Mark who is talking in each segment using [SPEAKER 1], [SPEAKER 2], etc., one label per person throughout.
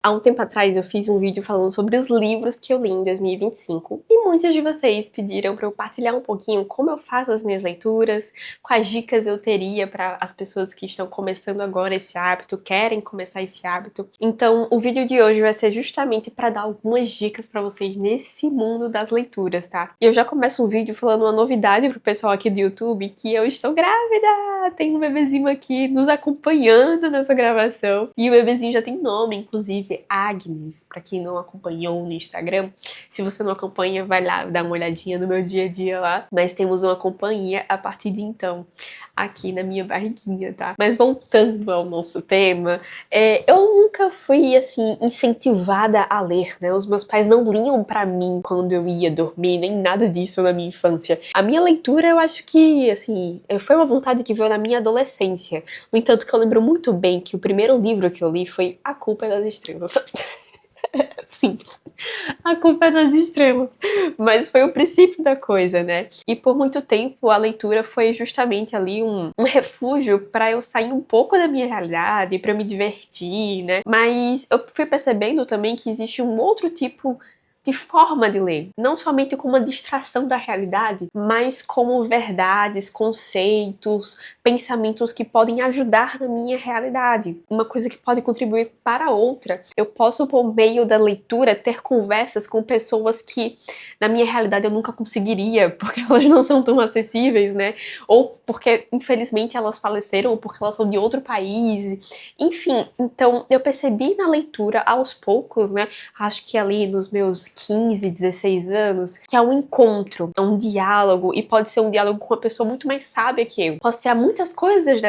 [SPEAKER 1] Há um tempo atrás eu fiz um vídeo falando sobre os livros que eu li em 2025 e muitos de vocês pediram para eu partilhar um pouquinho como eu faço as minhas leituras, quais dicas eu teria para as pessoas que estão começando agora esse hábito, querem começar esse hábito. Então o vídeo de hoje vai ser justamente para dar algumas dicas para vocês nesse mundo das leituras, tá? E eu já começo o vídeo falando uma novidade pro pessoal aqui do YouTube, que eu estou grávida! Tem um bebezinho aqui nos acompanhando nessa gravação e o bebezinho já tem nome, inclusive Agnes, pra quem não acompanhou no Instagram. Se você não acompanha, vai lá dar uma olhadinha no meu dia a dia lá. Mas temos uma companhia a partir de então, aqui na minha barriguinha, tá? Mas voltando ao nosso tema, eu nunca fui, assim, incentivada a ler, né? Os meus pais não liam pra mim quando eu ia dormir, nem nada disso na minha infância. A minha leitura, eu acho que, assim, foi uma vontade que veio na minha adolescência. No entanto, que eu lembro muito bem que o primeiro livro que eu li foi A Culpa é das Estrelas. Sim, A Culpa é das Estrelas. Mas foi o princípio da coisa, né? E por muito tempo a leitura foi justamente ali um refúgio para eu sair um pouco da minha realidade, para eu me divertir, né? Mas eu fui percebendo também que existe um outro tipo de forma de ler, não somente como uma distração da realidade, mas como verdades, conceitos, pensamentos que podem ajudar na minha realidade, uma coisa que pode contribuir para a outra. Eu posso, por meio da leitura, ter conversas com pessoas que na minha realidade eu nunca conseguiria, porque elas não são tão acessíveis, né? Ou porque, infelizmente, elas faleceram, ou porque elas são de outro país. Enfim, então eu percebi na leitura, aos poucos, né? Acho que ali nos meus 15, 16 anos, que é um encontro, é um diálogo, e pode ser um diálogo com uma pessoa muito mais sábia que eu. Posso tirar muitas coisas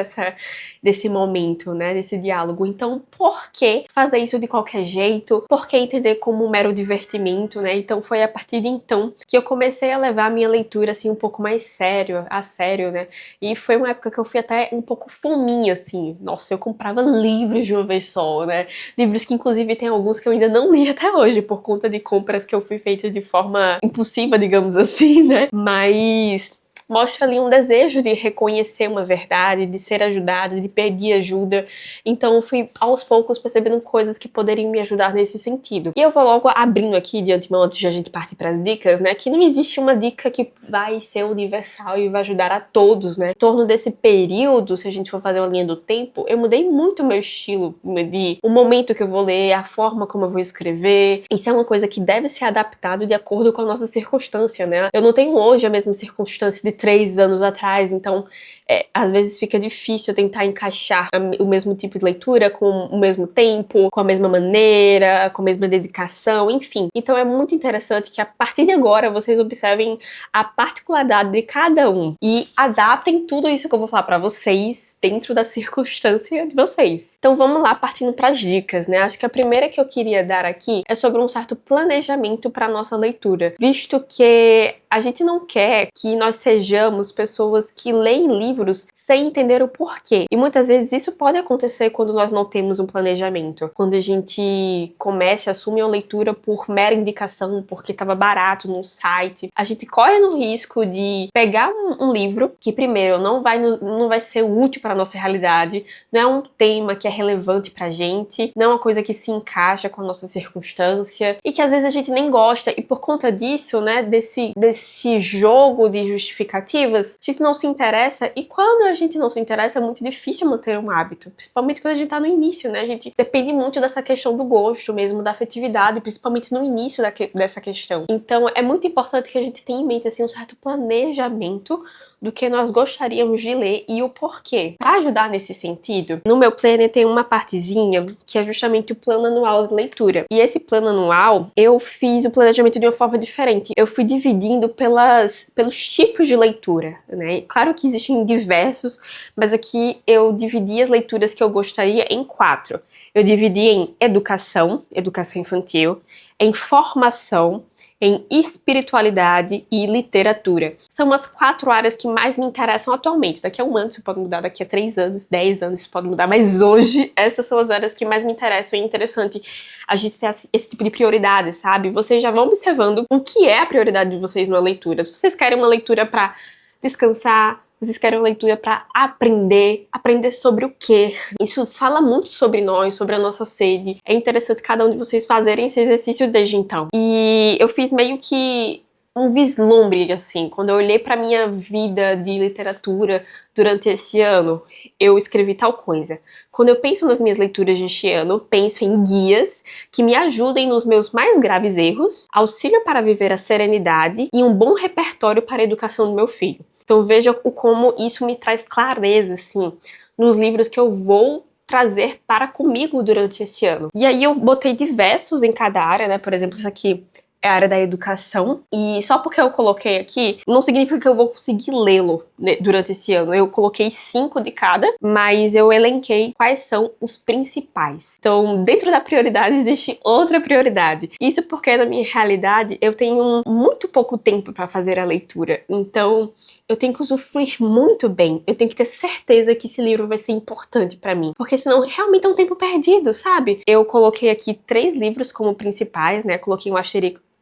[SPEAKER 1] desse momento, né, desse diálogo. Então, por que fazer isso de qualquer jeito? Por que entender como um mero divertimento, né? Então, foi a partir de então que eu comecei a levar a minha leitura, assim, um pouco mais a sério, né? E foi uma época que eu fui até um pouco fominha, assim. Nossa, eu comprava livros de uma vez só, né? Livros que, inclusive, tem alguns que eu ainda não li até hoje, por conta de compras que eu fui feita de forma impulsiva, digamos assim, né? Mas mostra ali um desejo de reconhecer uma verdade, de ser ajudado, de pedir ajuda. Então eu fui aos poucos percebendo coisas que poderiam me ajudar nesse sentido. E eu vou logo abrindo aqui de antemão, antes de a gente partir para as dicas, né, que não existe uma dica que vai ser universal e vai ajudar a todos, né. Em torno desse período, se a gente for fazer uma linha do tempo, eu mudei muito o meu estilo de o momento que eu vou ler, a forma como eu vou escrever. Isso é uma coisa que deve ser adaptado de acordo com a nossa circunstância, né. Eu não tenho hoje a mesma circunstância de 3 anos atrás, então às vezes fica difícil tentar encaixar o mesmo tipo de leitura com o mesmo tempo, com a mesma maneira, com a mesma dedicação, enfim. Então é muito interessante que a partir de agora vocês observem a particularidade de cada um e adaptem tudo isso que eu vou falar pra vocês dentro da circunstância de vocês. Então vamos lá, partindo pras dicas, né? Acho que a primeira que eu queria dar aqui é sobre um certo planejamento pra nossa leitura, visto que a gente não quer que nós sejamos pessoas que leem livros sem entender o porquê. E muitas vezes isso pode acontecer quando nós não temos um planejamento. Quando a gente começa e assume uma leitura por mera indicação, porque estava barato num site, a gente corre no risco de pegar um livro que, primeiro, não vai ser útil para a nossa realidade, não é um tema que é relevante pra gente, não é uma coisa que se encaixa com a nossa circunstância, e que às vezes a gente nem gosta, e por conta disso, né, desse jogo de justificativas, a gente não se interessa, e quando a gente não se interessa é muito difícil manter um hábito, principalmente quando a gente tá no início, né, a gente depende muito dessa questão do gosto mesmo, da afetividade, principalmente no início dessa questão. Então é muito importante que a gente tenha em mente, assim, um certo planejamento do que nós gostaríamos de ler e o porquê. Para ajudar nesse sentido, no meu planner tem uma partezinha que é justamente o plano anual de leitura. E esse plano anual, eu fiz o planejamento de uma forma diferente. Eu fui dividindo pelos tipos de leitura, né? Claro que existem diversos, mas aqui eu dividi as leituras que eu gostaria em 4. Eu dividi em educação infantil, em formação, em espiritualidade e literatura. São as 4 áreas que mais me interessam atualmente. Daqui a um ano isso pode mudar, daqui a 3 anos, 10 anos isso pode mudar, mas hoje essas são as áreas que mais me interessam. E é interessante a gente ter esse tipo de prioridade, sabe? Vocês já vão observando o que é a prioridade de vocês na leitura. Se vocês querem uma leitura para descansar, Vocês querem uma leitura pra aprender. Aprender sobre o quê? Isso fala muito sobre nós, sobre a nossa sede. É interessante cada um de vocês fazerem esse exercício desde então. E eu fiz meio que um vislumbre, assim, quando eu olhei pra minha vida de literatura durante esse ano, eu escrevi tal coisa. Quando eu penso nas minhas leituras deste ano, eu penso em guias que me ajudem nos meus mais graves erros, auxílio para viver a serenidade e um bom repertório para a educação do meu filho. Então veja como isso me traz clareza, assim, nos livros que eu vou trazer para comigo durante esse ano. E aí eu botei diversos em cada área, né? Por exemplo, isso aqui é a área da educação, e só porque eu coloquei aqui, não significa que eu vou conseguir lê-lo, né, durante esse ano. Eu coloquei 5 de cada, mas eu elenquei quais são os principais. Então, dentro da prioridade existe outra prioridade. Isso porque, na minha realidade, eu tenho muito pouco tempo para fazer a leitura. Então, eu tenho que usufruir muito bem. Eu tenho que ter certeza que esse livro vai ser importante para mim. Porque senão, realmente é um tempo perdido, sabe? Eu coloquei aqui 3 livros como principais, né? Coloquei um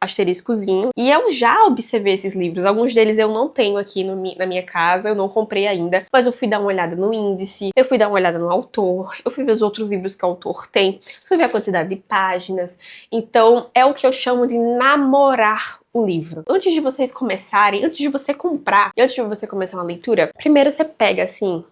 [SPEAKER 1] asteriscozinho. E eu já observei esses livros. Alguns deles eu não tenho aqui na minha casa, eu não comprei ainda. Mas eu fui dar uma olhada no índice, eu fui dar uma olhada no autor, eu fui ver os outros livros que o autor tem, fui ver a quantidade de páginas. Então, é o que eu chamo de namorar o livro. Antes de vocês começarem, antes de você comprar, antes de você começar uma leitura, primeiro você pega assim,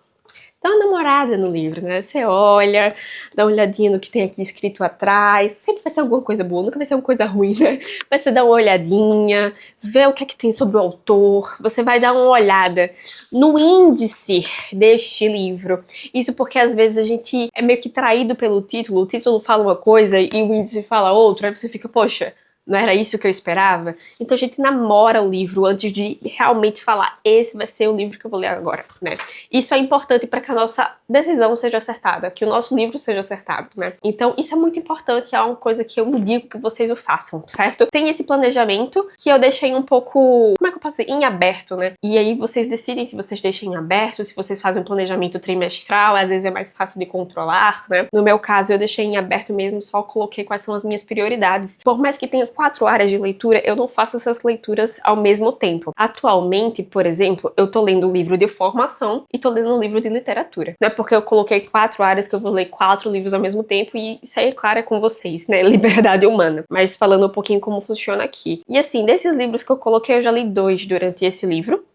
[SPEAKER 1] dá uma namorada no livro, né? Você olha, dá uma olhadinha no que tem aqui escrito atrás. Sempre vai ser alguma coisa boa, nunca vai ser uma coisa ruim, né? Mas você dá uma olhadinha, vê o que é que tem sobre o autor. Você vai dar uma olhada no índice deste livro. Isso porque às vezes a gente é meio que traído pelo título. O título fala uma coisa e o índice fala outra. Aí você fica, poxa, não era isso que eu esperava? Então a gente namora o livro antes de realmente falar, esse vai ser o livro que eu vou ler agora, né? Isso é importante para que a nossa decisão seja acertada, que o nosso livro seja acertado, né? Então isso é muito importante, é uma coisa que eu digo que vocês o façam, certo? Tem esse planejamento que eu deixei um pouco, como é que eu posso dizer, em aberto, né? E aí vocês decidem se vocês deixam em aberto, se vocês fazem um planejamento trimestral, às vezes é mais fácil de controlar, né? No meu caso eu deixei em aberto mesmo, só coloquei quais são as minhas prioridades. Por mais que tenha 4 áreas de leitura, eu não faço essas leituras ao mesmo tempo. Atualmente, por exemplo, eu tô lendo um livro de formação e tô lendo um livro de literatura. Não é porque eu coloquei 4 áreas que eu vou ler 4 livros ao mesmo tempo, e isso aí, claro, é com vocês, né? Liberdade humana. Mas falando um pouquinho como funciona aqui. E assim, desses livros que eu coloquei, eu já li 2 durante esse livro.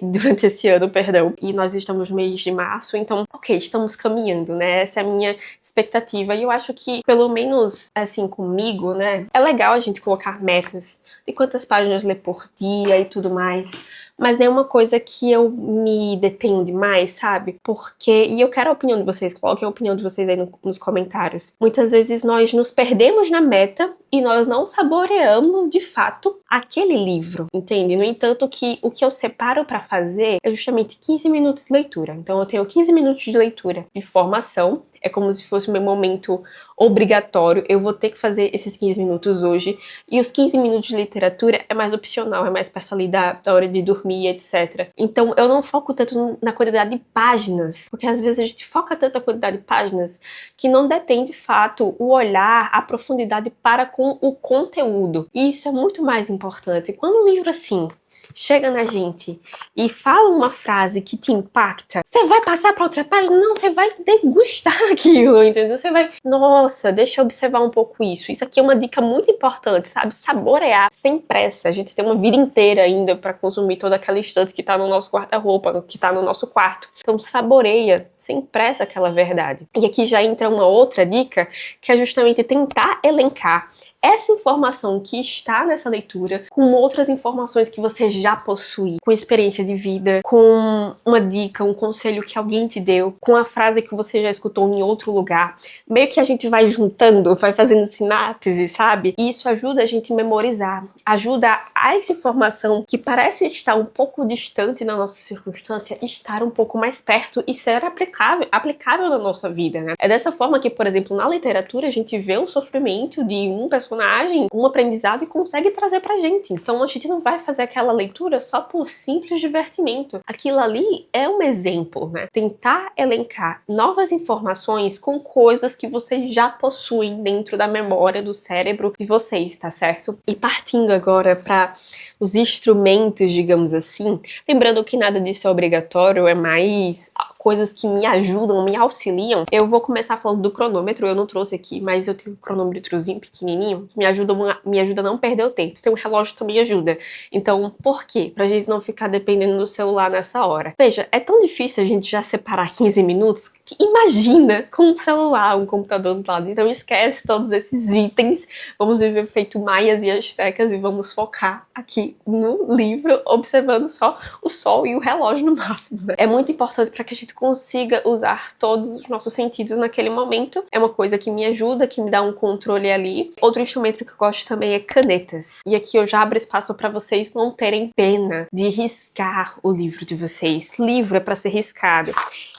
[SPEAKER 1] Durante esse ano, perdão. E nós estamos no mês de março, então, ok, estamos caminhando, né? Essa é a minha expectativa. E eu acho que, pelo menos, assim, comigo, né? É legal a gente colocar metas de quantas páginas ler por dia e tudo mais. Mas não é uma coisa que eu me detenho demais, sabe? Porque, e eu quero a opinião de vocês, coloquem a opinião de vocês aí nos comentários. Muitas vezes nós nos perdemos na meta e nós não saboreamos, de fato, aquele livro, entende? No entanto, o que eu separo pra fazer é justamente 15 minutos de leitura. Então eu tenho 15 minutos de leitura de formação, é como se fosse o meu momento obrigatório, eu vou ter que fazer esses 15 minutos hoje, e os 15 minutos de literatura é mais opcional, é mais perto ali da hora de dormir, etc. Então eu não foco tanto na quantidade de páginas, porque às vezes a gente foca tanto na quantidade de páginas que não detém de fato o olhar, a profundidade para com o conteúdo, e isso é muito mais importante. Quando um livro assim chega na gente e fala uma frase que te impacta, você vai passar para outra página? Não, você vai degustar aquilo, entendeu? Você vai, nossa, deixa eu observar um pouco isso. Isso aqui é uma dica muito importante, sabe? Saborear sem pressa. A gente tem uma vida inteira ainda para consumir toda aquela estante que tá no nosso guarda-roupa, que tá no nosso quarto. Então saboreia sem pressa aquela verdade. E aqui já entra uma outra dica, que é justamente tentar elencar essa informação que está nessa leitura com outras informações que você já possui, com experiência de vida, com uma dica, um conselho que alguém te deu, com a frase que você já escutou em outro lugar. Meio que a gente vai juntando, vai fazendo sinapse, sabe? E isso ajuda a gente a memorizar, ajuda a essa informação que parece estar um pouco distante na nossa circunstância, estar um pouco mais perto e ser aplicável na nossa vida, né? É dessa forma que, por exemplo, na literatura a gente vê o sofrimento de um personagem personagem um aprendizado e consegue trazer pra gente. Então a gente não vai fazer aquela leitura só por simples divertimento. Aquilo ali é um exemplo, né? Tentar elencar novas informações com coisas que vocês já possuem dentro da memória do cérebro de vocês, tá certo? E partindo agora para os instrumentos, digamos assim, lembrando que nada disso é obrigatório, é mais coisas que me ajudam, me auxiliam. Eu vou começar falando do cronômetro, eu não trouxe aqui, mas eu tenho um cronômetrozinho pequenininho que me ajuda a não perder o tempo. Tem um relógio que também ajuda. Então, por quê? Pra gente não ficar dependendo do celular nessa hora. Veja, é tão difícil a gente já separar 15 minutos que imagina com um celular, um computador do lado. Então esquece todos esses itens, vamos viver feito maias e astecas e vamos focar aqui no livro, observando só o sol e o relógio no máximo, né? É muito importante para que a gente consiga usar todos os nossos sentidos naquele momento. É uma coisa que me ajuda, que me dá um controle ali. Outro instrumento que eu gosto também é canetas. E aqui eu já abro espaço para vocês não terem pena de riscar o livro de vocês. Livro é para ser riscado.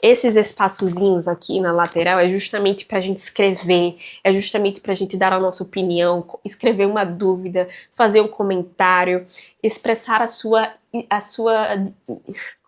[SPEAKER 1] Esses espaçozinhos aqui na lateral é justamente pra gente escrever, é justamente pra gente dar a nossa opinião, escrever uma dúvida, fazer um comentário, expressar a sua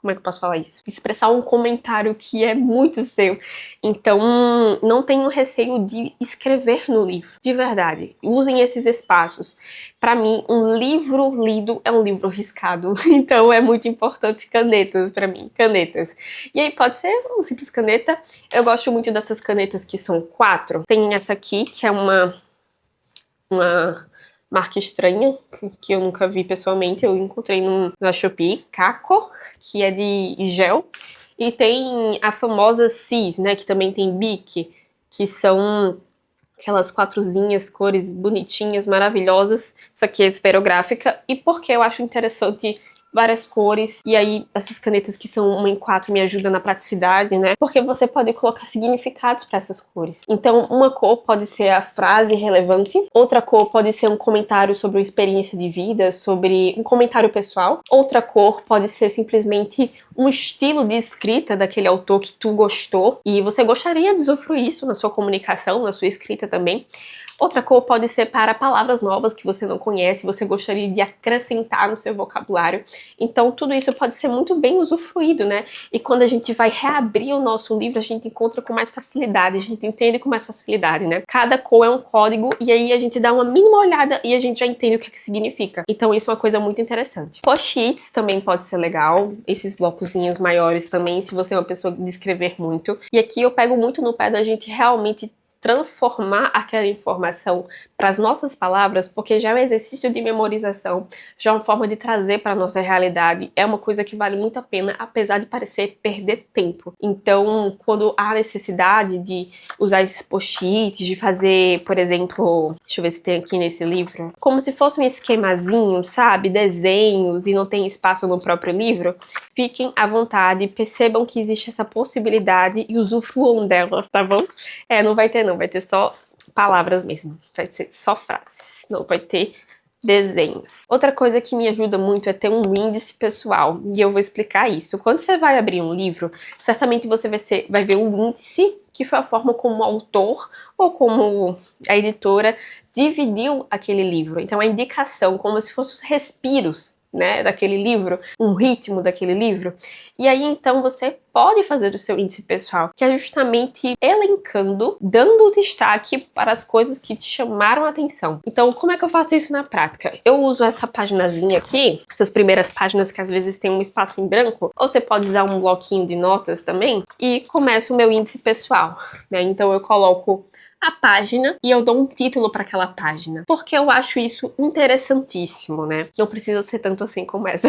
[SPEAKER 1] como é que eu posso falar isso? Expressar um comentário que é muito seu. Então, não tenham receio de escrever no livro, de verdade. Usem esses espaços. Para mim, um livro lido é um livro riscado. Então, é muito importante canetas para mim, canetas. E aí, pode ser uma simples caneta. Eu gosto muito dessas canetas que são 4. Tem essa aqui, que é uma marca estranha, que eu nunca vi pessoalmente. Eu encontrei na Shopee, Caco, que é de gel, e tem a famosa Cis, né, que também tem Bic, que são aquelas 4zinhas, cores bonitinhas, maravilhosas. Isso aqui é esferográfica, e porque eu acho interessante várias cores, e aí essas canetas que são 1 em 4 me ajudam na praticidade, né? Porque você pode colocar significados para essas cores. Então, uma cor pode ser a frase relevante, outra cor pode ser um comentário sobre uma experiência de vida, sobre um comentário pessoal, outra cor pode ser simplesmente um estilo de escrita daquele autor que tu gostou, e você gostaria de usufruir isso na sua comunicação, na sua escrita também. Outra cor pode ser para palavras novas que você não conhece, você gostaria de acrescentar no seu vocabulário. Então, tudo isso pode ser muito bem usufruído, né? E quando a gente vai reabrir o nosso livro, a gente encontra com mais facilidade, a gente entende com mais facilidade, né? Cada cor é um código e aí a gente dá uma mínima olhada e a gente já entende o que significa. Então, isso é uma coisa muito interessante. Post-its também pode ser legal, esses blocozinhos maiores também, se você é uma pessoa de escrever muito. E aqui eu pego muito no pé da gente realmente transformar aquela informação para as nossas palavras, porque já é um exercício de memorização, já é uma forma de trazer para a nossa realidade, é uma coisa que vale muito a pena, apesar de parecer perder tempo. Então, quando há necessidade de usar esses post-its, de fazer, por exemplo, deixa eu ver se tem aqui nesse livro, como se fosse um esquemazinho, sabe, desenhos e não tem espaço no próprio livro, fiquem à vontade, percebam que existe essa possibilidade e usufruam dela, tá bom? Não vai ter não, vai ter só palavras mesmo, vai ser só frases, não vai ter desenhos. Outra coisa que me ajuda muito é ter um índice pessoal, e eu vou explicar isso. Quando você vai abrir um livro, certamente você vai ver um índice, que foi a forma como o autor ou como a editora dividiu aquele livro. Então, a indicação, como se fossem os respiros, né, daquele livro, um ritmo daquele livro. E aí, então, você pode fazer o seu índice pessoal, que é justamente elencando, dando destaque para as coisas que te chamaram a atenção. Então, como é que eu faço isso na prática? Eu uso essa paginazinha aqui, essas primeiras páginas que às vezes tem um espaço em branco, ou você pode usar um bloquinho de notas também, e começo o meu índice pessoal, né? Então, eu coloco a página e eu dou um título para aquela página, porque eu acho isso interessantíssimo, né? Não precisa ser tanto assim como essa,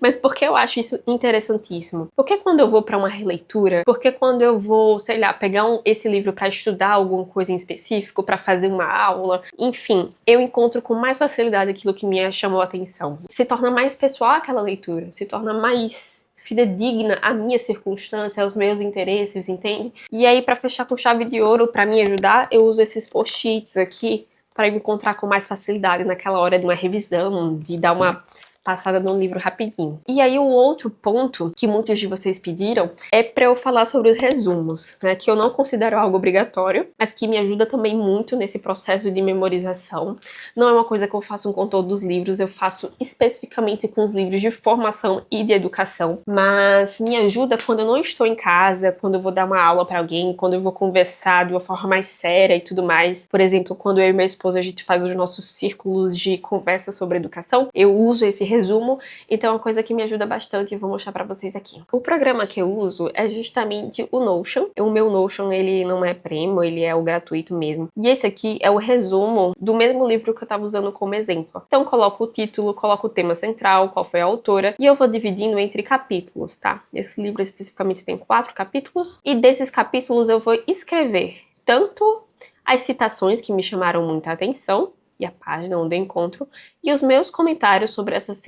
[SPEAKER 1] mas porque eu acho isso interessantíssimo. Porque quando eu vou para uma releitura, porque quando eu vou, sei lá, pegar esse livro para estudar alguma coisa em específico, para fazer uma aula, enfim, eu encontro com mais facilidade aquilo que me chamou a atenção. Se torna mais pessoal aquela leitura, se torna mais fidedigna à minha circunstância, aos meus interesses, entende? E aí, para fechar com chave de ouro, para me ajudar, eu uso esses post-its aqui para encontrar com mais facilidade naquela hora de uma revisão, de dar uma passada no livro rapidinho. E aí o outro ponto que muitos de vocês pediram é pra eu falar sobre os resumos, né, que eu não considero algo obrigatório, mas que me ajuda também muito nesse processo de memorização. Não é uma coisa que eu faço com todos os livros, eu faço especificamente com os livros de formação e de educação, mas me ajuda quando eu não estou em casa, quando eu vou dar uma aula pra alguém, quando eu vou conversar de uma forma mais séria e tudo mais. Por exemplo, quando eu e minha esposa a gente faz os nossos círculos de conversa sobre educação, eu uso esse resumo, então é uma coisa que me ajuda bastante e eu vou mostrar pra vocês aqui. O programa que eu uso é justamente o Notion. O meu Notion, ele não é premium, ele é o gratuito mesmo. E esse aqui é o resumo do mesmo livro que eu tava usando como exemplo. Então coloco o título, coloco o tema central, qual foi a autora, e eu vou dividindo entre capítulos, tá? Esse livro especificamente tem 4 capítulos, e desses capítulos eu vou escrever tanto as citações que me chamaram muita atenção, e a página onde eu encontro, e os meus comentários sobre essas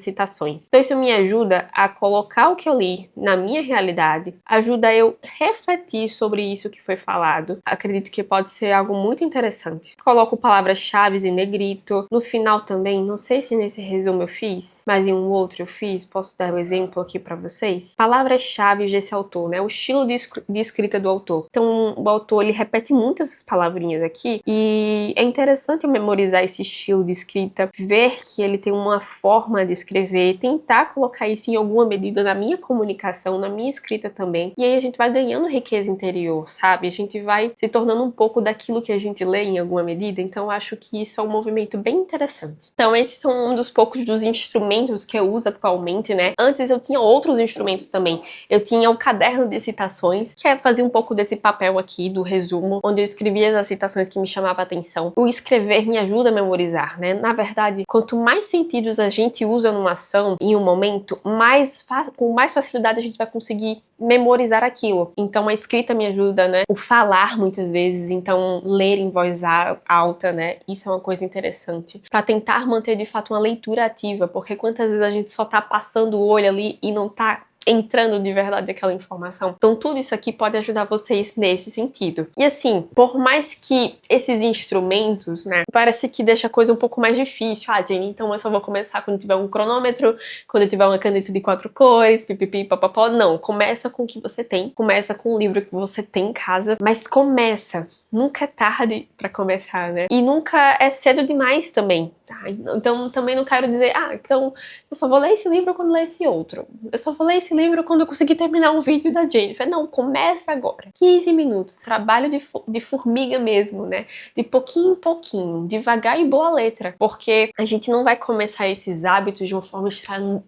[SPEAKER 1] citações. Então isso me ajuda a colocar o que eu li na minha realidade, ajuda eu refletir sobre isso que foi falado. Acredito que pode ser algo muito interessante. Coloco palavras-chave em negrito. No final também, não sei se nesse resumo eu fiz, mas em um outro eu fiz, posso dar um exemplo aqui pra vocês. Palavras-chave desse autor, né? O estilo de escrita do autor. Então o autor, ele repete muito essas palavrinhas aqui, e é interessante eu memorizar esse estilo de escrita, ver que ele tem uma forma de escrever, tentar colocar isso em alguma medida na minha comunicação, na minha escrita também. E aí a gente vai ganhando riqueza interior, sabe? A gente vai se tornando um pouco daquilo que a gente lê em alguma medida, então eu acho que isso é um movimento bem interessante. Então esses são um dos poucos dos instrumentos que eu uso atualmente, né? Antes eu tinha outros instrumentos também. Eu tinha o caderno de citações, que fazia um pouco desse papel aqui do resumo, onde eu escrevia as citações que me chamavam a atenção. O escrever me ajuda a memorizar, né? Na verdade, quanto mais sentidos a gente usa numa ação, em um momento, com mais facilidade a gente vai conseguir memorizar aquilo. Então a escrita me ajuda, né? O falar muitas vezes, então ler em voz alta, né? Isso é uma coisa interessante. Pra tentar manter de fato uma leitura ativa, porque quantas vezes a gente só tá passando o olho ali e não tá entrando de verdade aquela informação. Então tudo isso aqui pode ajudar vocês nesse sentido. E assim, por mais que esses instrumentos, né, parece que deixa a coisa um pouco mais difícil. Ah, Jenny, então eu só vou começar quando tiver um cronômetro, quando eu tiver uma caneta de 4 cores, pipipi, papapó. Não, começa com o que você tem, começa com o livro que você tem em casa, mas começa. Nunca é tarde pra começar, né? E nunca é cedo demais também. Então também não quero dizer, então eu só vou ler esse livro quando ler esse outro. Eu só vou ler esse livro quando eu conseguir terminar um vídeo da Jennifer. Não, começa agora. 15 minutos, trabalho de formiga mesmo, né? De pouquinho em pouquinho, devagar e boa letra. Porque a gente não vai começar esses hábitos de uma forma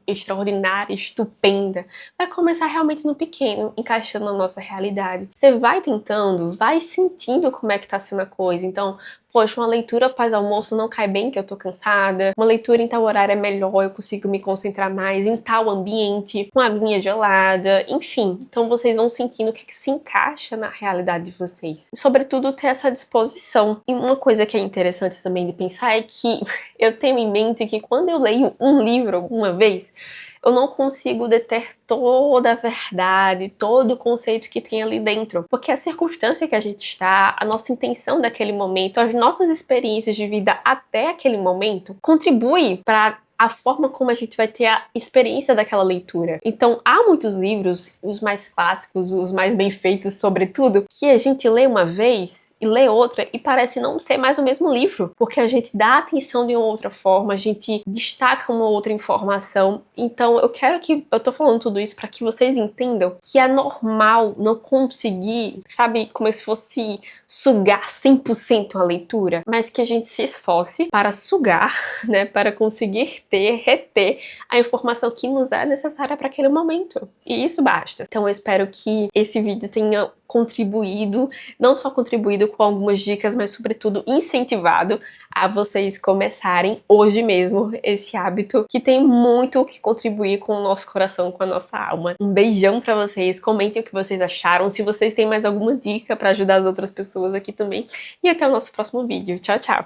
[SPEAKER 1] extraordinária, estupenda. Vai começar realmente no pequeno, encaixando na nossa realidade. Você vai tentando, vai sentindo como é que tá sendo a coisa. Então, poxa, uma leitura após almoço não cai bem que eu tô cansada, uma leitura em tal horário é melhor, eu consigo me concentrar mais em tal ambiente, com aguinha gelada, enfim. Então vocês vão sentindo o que, é que se encaixa na realidade de vocês. E, sobretudo, ter essa disposição. E uma coisa que é interessante também de pensar é que eu tenho em mente que quando eu leio um livro uma vez, eu não consigo deter toda a verdade, todo o conceito que tem ali dentro. Porque a circunstância que a gente está, a nossa intenção daquele momento, as nossas experiências de vida até aquele momento, contribui para a forma como a gente vai ter a experiência daquela leitura. Então, há muitos livros, os mais clássicos, os mais bem feitos, sobretudo, que a gente lê uma vez e lê outra e parece não ser mais o mesmo livro, porque a gente dá atenção de uma outra forma, a gente destaca uma outra informação. Então, eu tô falando tudo isso para que vocês entendam que é normal não conseguir, sabe, como se fosse sugar 100% a leitura, mas que a gente se esforce para sugar, né, para conseguir reter a informação que nos é necessária para aquele momento. E isso basta. Então eu espero que esse vídeo tenha contribuído, não só contribuído com algumas dicas, mas sobretudo incentivado a vocês começarem hoje mesmo esse hábito que tem muito que contribuir com o nosso coração, com a nossa alma. Um beijão pra vocês, comentem o que vocês acharam, se vocês têm mais alguma dica pra ajudar as outras pessoas aqui também. E até o nosso próximo vídeo. Tchau, tchau!